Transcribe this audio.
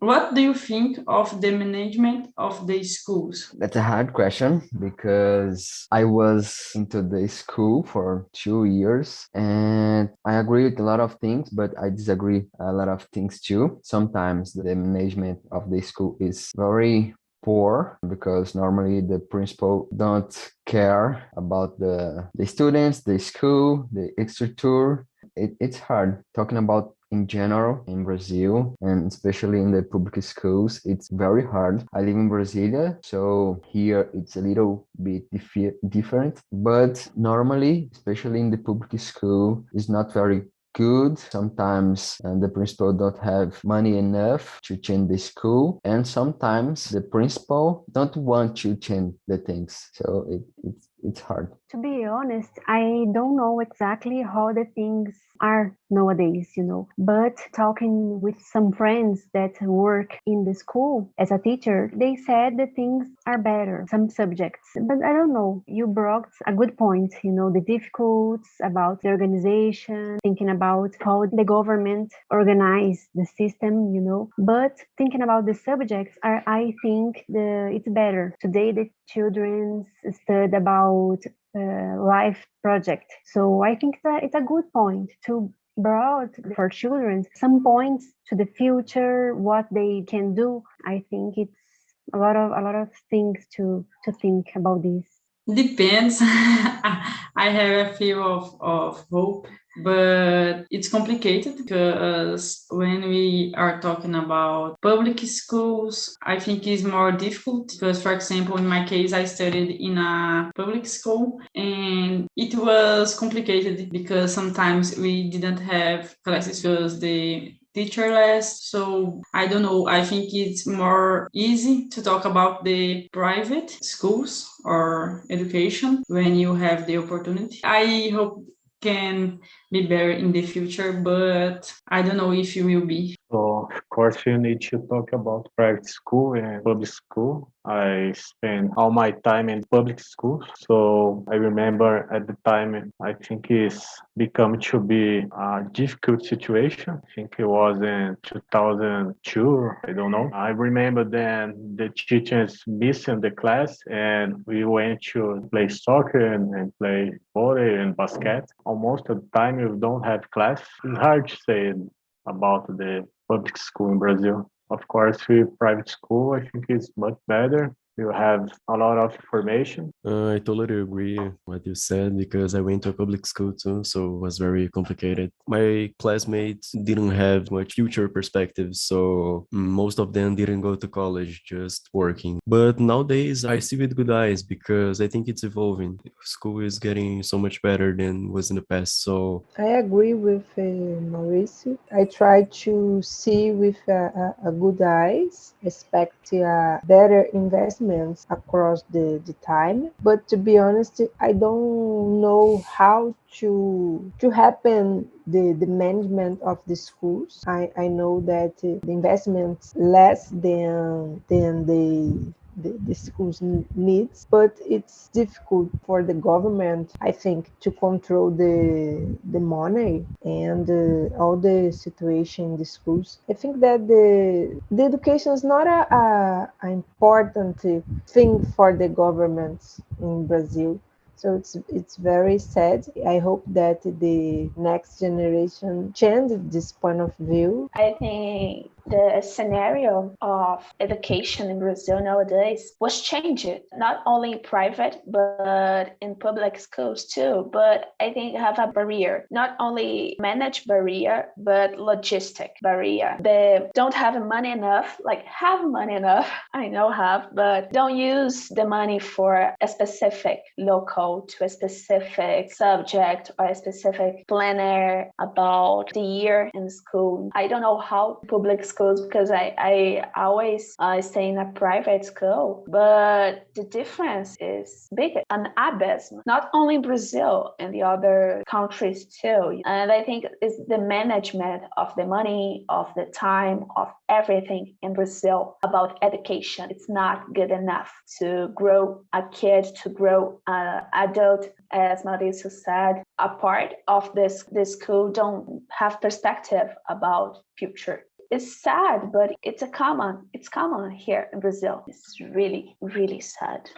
What do you think of the management of the schools? That's a hard question because I was into the school for 2 years and I agree with a lot of things, but I disagree a lot of things too. Sometimes the management of the school is very poor because normally the principal don't care about the students, the school, the structure. It's hard talking about in general in Brazil and especially in the public schools. It's very hard. I live in Brasilia, so here it's a little bit different, but normally, especially in the public school, it's not very good. Sometimes the principal don't have money enough to change the school, and sometimes the principal don't want to change the things. So it's hard. To be honest, I don't know exactly how the things are nowadays, but talking with some friends that work in the school as a teacher, they said that things are better, some subjects. But I don't know, you brought a good point, the difficulties about the organization, thinking about how the government organize the system, but thinking about the subjects, I think it's better. Today, the children study about life project. So I think that it's a good point to broad for children some points to the future, what they can do. I think it's a lot of things to think about this. Depends. I have a few of hope, but it's complicated because when we are talking about public schools, I think it's more difficult because, for example, in my case, I studied in a public school and it was complicated because sometimes we didn't have classes because the teacherless. So I don't know. I think it's more easy to talk about the private schools or education when you have the opportunity. I hope can be better in the future, but I don't know if you will be. So, of course, you need to talk about private school and public school. I spent all my time in public school. So I remember at the time, I think it's become to be a difficult situation. I think it was in 2002. I don't know. I remember then the teachers missing the class and we went to play soccer and play volley and basket. Almost at the time you don't have class. It's hard to say about the public school in Brazil. Of course, with private school, I think it's much better. You have a lot of information. I totally agree what you said because I went to a public school too, so it was very complicated. My classmates didn't have much future perspectives, so most of them didn't go to college, just working. But nowadays, I see with good eyes because I think it's evolving. School is getting so much better than was in the past, so... I agree with Mauricio. I try to see with a good eyes, expect better investment across the time, but to be honest, I don't know how to happen the management of the schools. I know that the investments less than the schools needs, but it's difficult for the government, I think, to control the money and all the situation in the schools. I think that the education is not a important thing for the governments in Brazil. So it's very sad. I hope that the next generation change this point of view. I think the scenario of education in Brazil nowadays was changed, not only in private, but in public schools too. But I think have a barrier, not only managed barrier, but logistic barrier. They don't have money enough, like have money enough, I know have, but don't use the money for a specific local to a specific subject or a specific planner about the year in school. I don't know how public schools because I always stay in a private school, but the difference is big, an abyss, not only in Brazil and the other countries too. And I think it's the management of the money, of the time, of everything in Brazil about education. It's not good enough to grow a kid, to grow an adult, as Mauricio said. A part of this school don't have perspective about future. It's sad, but it's common here in Brazil. It's really, really sad.